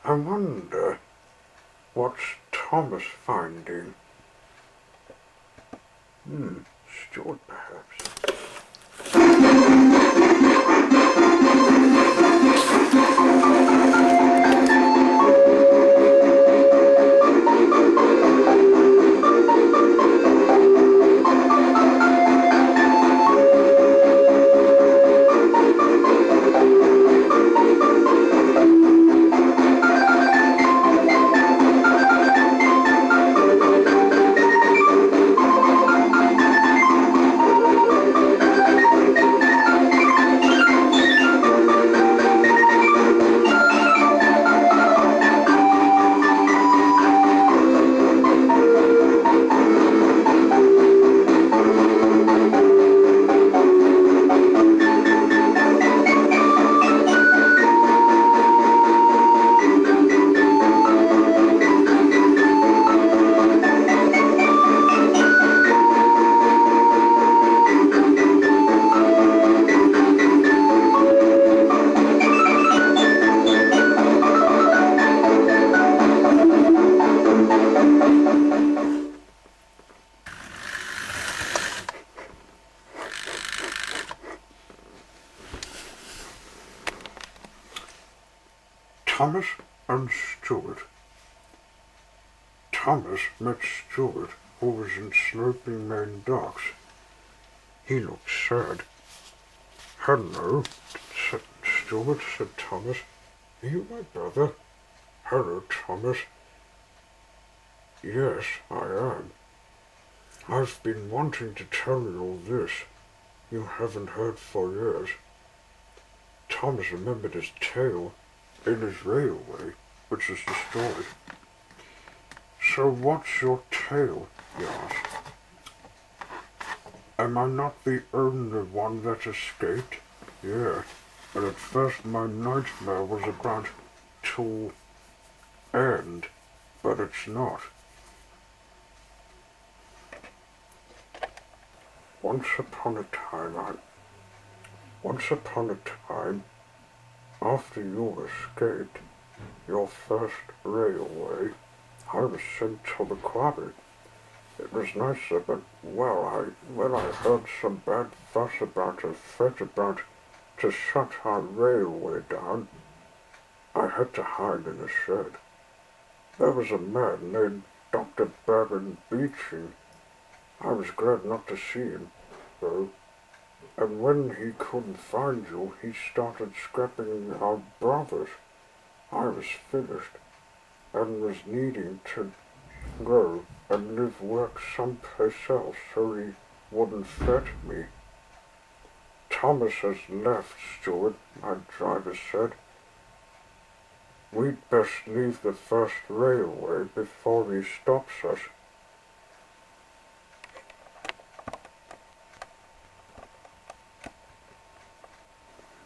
I wonder what's Thomas finding? Stuart, perhaps. Thomas and Stuart. Thomas met Stuart, who was in Sloping Main Docks. He looked sad. "Hello," said Stuart, said Thomas. "Are you my brother?" "Hello, Thomas." "Yes, I am. I've been wanting to tell you all this. You haven't heard for years." Thomas remembered his tale in his railway, which is the story. "So what's your tale?" he asked. "Am I not the only one that escaped?" "Yeah, and at first my nightmare was about to end, but it's not. Once upon a time, after you escaped your first railway, I was sent to the quarry. It was nicer, but, when I heard some bad fuss about a threat about to shut our railway down, I had to hide in a shed. There was a man named Dr. Beeching. I was glad not to see him, though, and when he couldn't find you, he started scrapping our brothers. I was finished, and was needing to go and live work someplace else so he wouldn't threaten me. Thomas has left, Stuart, my driver said. We'd best leave the first railway before he stops us.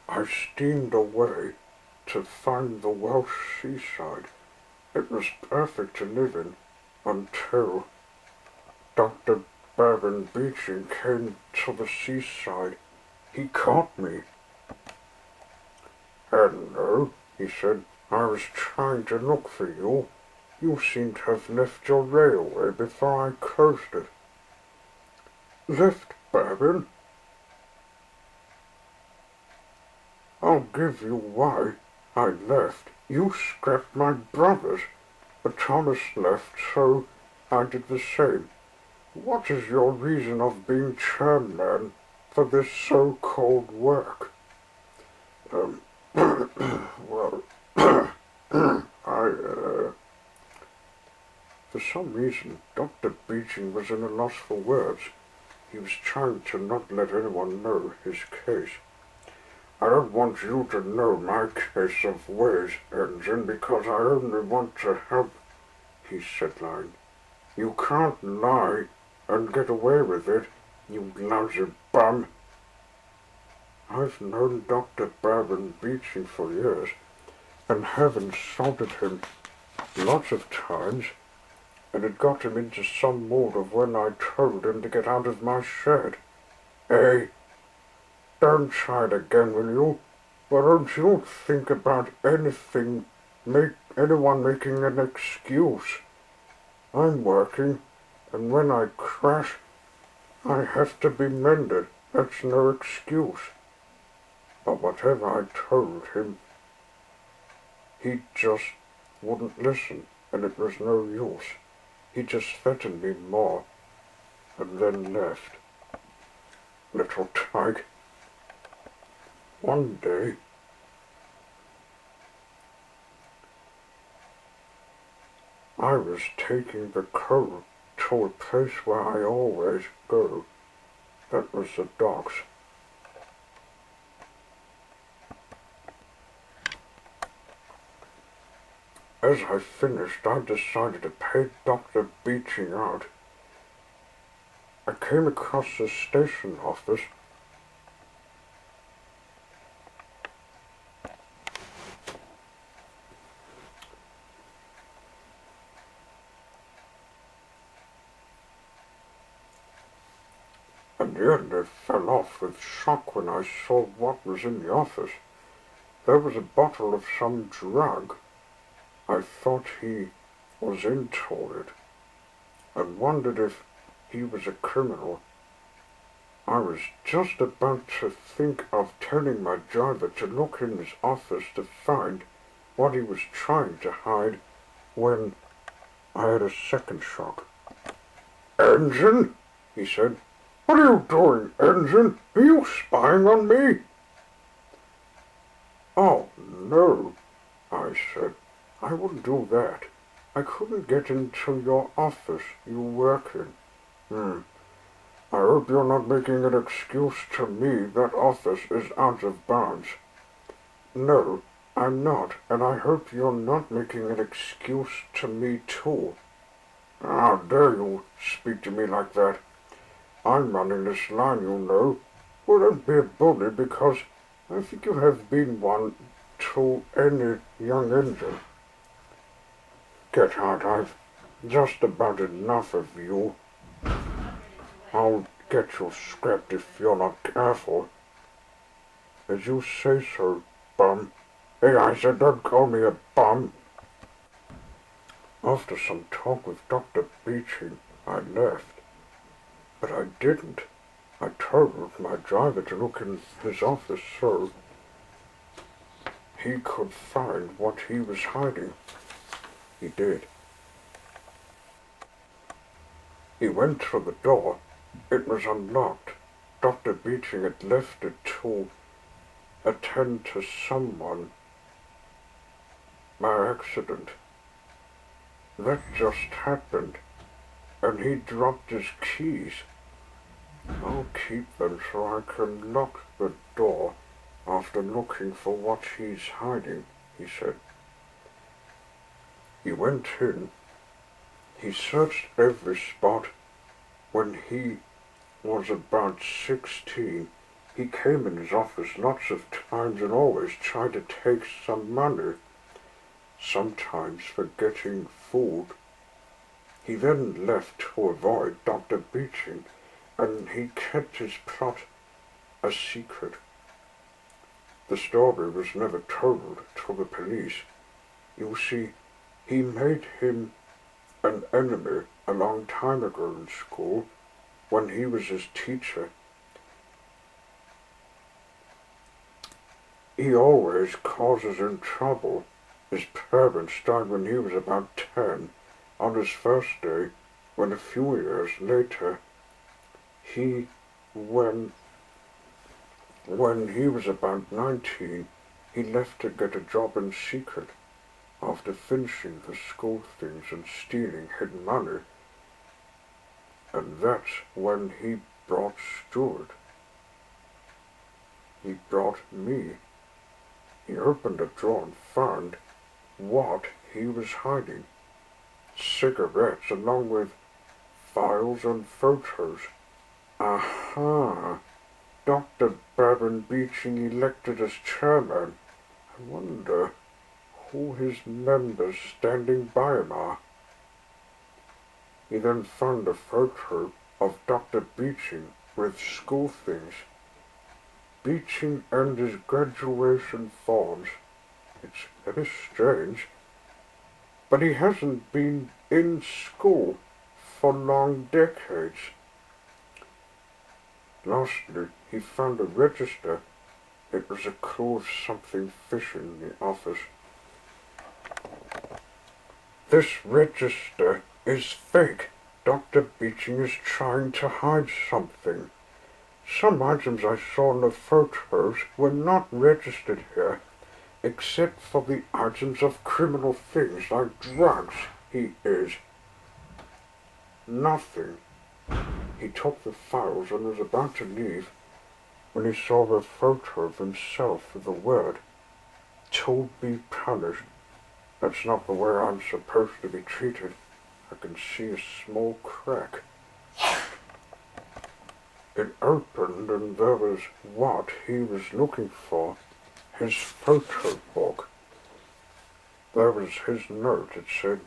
I steamed away to find the Welsh seaside. It was perfect to live in until Dr. Beeching came to the seaside. He caught me. "Hello," he said. "I was trying to look for you. You seem to have left your railway before I closed it." "Left, Bevan? I'll give you why I left. You scrapped my brothers, but Thomas left, so I did the same. What is your reason of being chairman for this so-called work?" Well, for some reason, Dr. Beeching was in a loss for words. He was trying to not let anyone know his case. "I don't want you to know my case of ways, Engine, because I only want to help," he said, lying. "You can't lie and get away with it, you lousy bum." "I've known Dr. Beeching for years, and have insulted him lots of times, and it got him into some mood of when I told him to get out of my shed. Hey, don't try it again, will you? Why don't you think about anything anyone making an excuse. I'm working, and when I crash, I have to be mended. That's no excuse. But whatever I told him, he just wouldn't listen, and it was no use. He just threatened me more, and then left. Little tyke. One day, I was taking the coat to a place where I always go. That was the docks. As I finished, I decided to pay Dr. Beeching out. I came across the station office. And nearly fell off with shock when I saw what was in the office. There was a bottle of some drug. I thought he was into it, and wondered if he was a criminal. I was just about to think of telling my driver to look in his office to find what he was trying to hide when I had a second shock. "Engine," he said. "What are you doing, Engine? Are you spying on me?" "Oh, no," I said. "I wouldn't do that. I couldn't get into your office you work in." "I hope you're not making an excuse to me. That office is out of bounds." "No, I'm not, and I hope you're not making an excuse to me, too." "How dare you speak to me like that? I'm running this line, you know. Well, don't be a bully, because I think you have been one to any young engine. Get out, I've just about enough of you. I'll get you scrapped if you're not careful." "As you say so, bum." "Hey, I said don't call me a bum." After some talk with Dr. Beeching, I left. But I didn't. I told my driver to look in his office so he could find what he was hiding. He did. He went to the door. It was unlocked. Dr. Beeching had left it to attend to someone by accident. That just happened, and he dropped his keys. "I'll keep them so I can lock the door after looking for what he's hiding," he said. He went in. He searched every spot. When he was about 16, he came in his office lots of times and always tried to take some money, sometimes for getting food. He then left to avoid Dr. Beeching, and he kept his plot a secret. The story was never told to the police. You see, he made him an enemy a long time ago in school, when he was his teacher. He always causes him trouble. His parents died when he was about 10, on his first day, when a few years later, when he was about 19, he left to get a job in secret. After finishing the school things and stealing hidden money, and that's when he brought Stuart. He brought me. He opened a drawer and found what he was hiding. Cigarettes along with files and photos. Aha! Dr. Baron Beeching elected as chairman. I wonder who his members standing by him are. He then found a photo of Dr. Beeching with school things. Beeching and his graduation forms. It's very strange. But he hasn't been in school for long decades. Lastly, he found a register. It was a clue of something fishy in the office. This register is fake. Dr. Beeching is trying to hide something. Some items I saw in the photos were not registered here, except for the items of criminal things like drugs. He is nothing. He took the files and was about to leave when he saw a photo of himself with the word, "To be punished." That's not the way I'm supposed to be treated. I can see a small crack. It opened and there was what he was looking for, his photo book. There was his note. It said,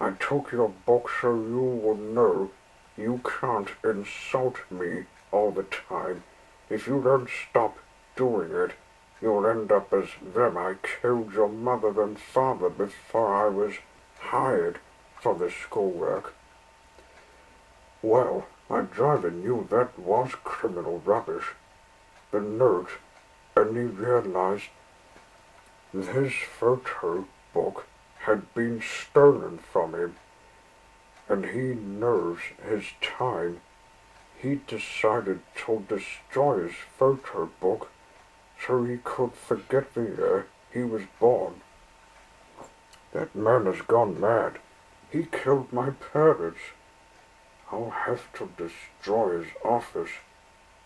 "I took your book so you will know you can't insult me all the time. If you don't stop doing it, you'll end up as them. I killed your mother and father before I was hired for the schoolwork." Well, my driver knew that was criminal rubbish. The note, and he realized his photo book had been stolen from him, and he knows his time. He decided to destroy his photo book so he could forget the year he was born. That man has gone mad. He killed my parents. I'll have to destroy his office.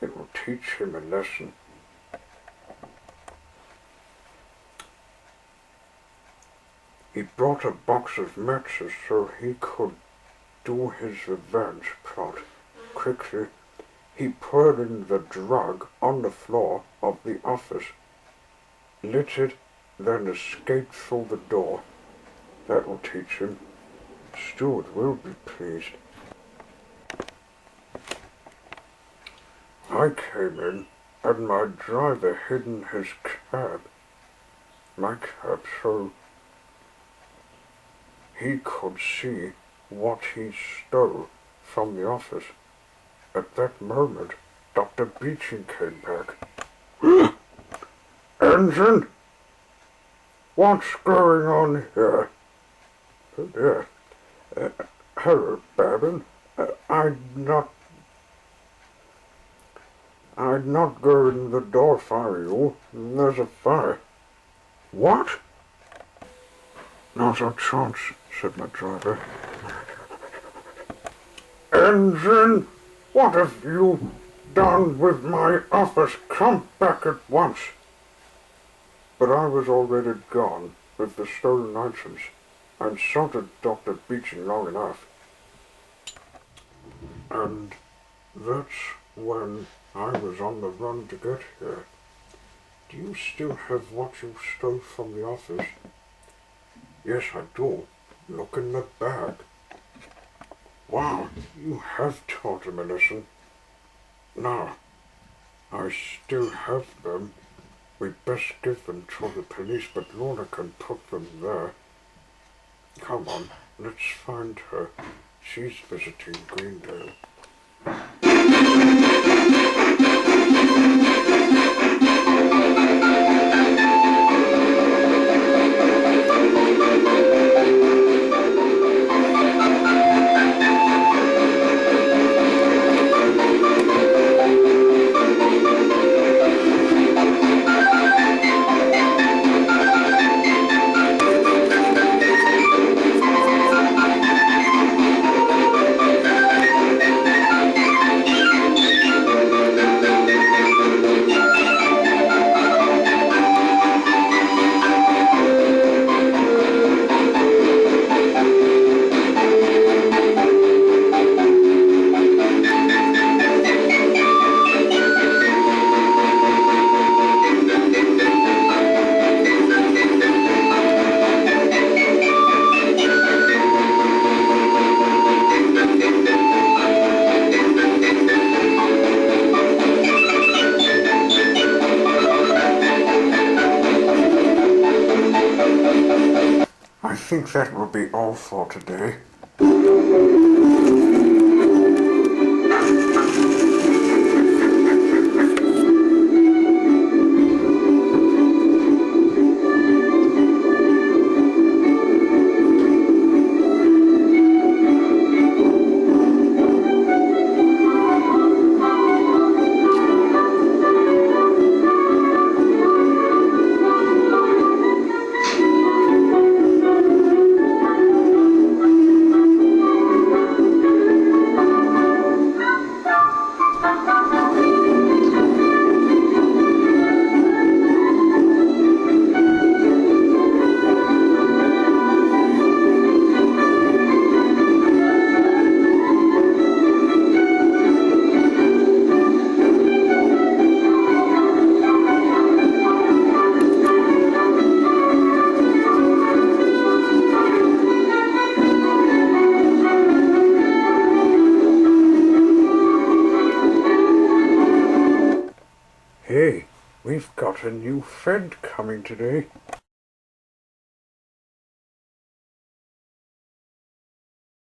It will teach him a lesson. He brought a box of matches so he could do his revenge plot. Quickly, he poured in the drug on the floor of the office, lit it, then escaped through the door. That will teach him. Stewart will be pleased. I came in, and my driver hid in his cab. My cab, so he could see what he stole from the office. At that moment, Dr. Beeching came back. "Engine? What's going on here?" "Oh dear. Hello, Babin. I'd not go in the door if I were you. There's a fire." "What?" "Not a chance," said my driver. "Engine, what have you done with my office? Come back at once." But I was already gone with the stolen items. I insulted Dr. Beeching long enough. And that's when I was on the run to get here. Do you still have what you stole from the office?" "Yes, I do. Look in the bag." "Wow, you have taught him a lesson." "Now, I still have them. We best give them to the police, but Lorna can put them there. Come on, let's find her. She's visiting Greendale." think that will be all for today. Hey, we've got a new friend coming today.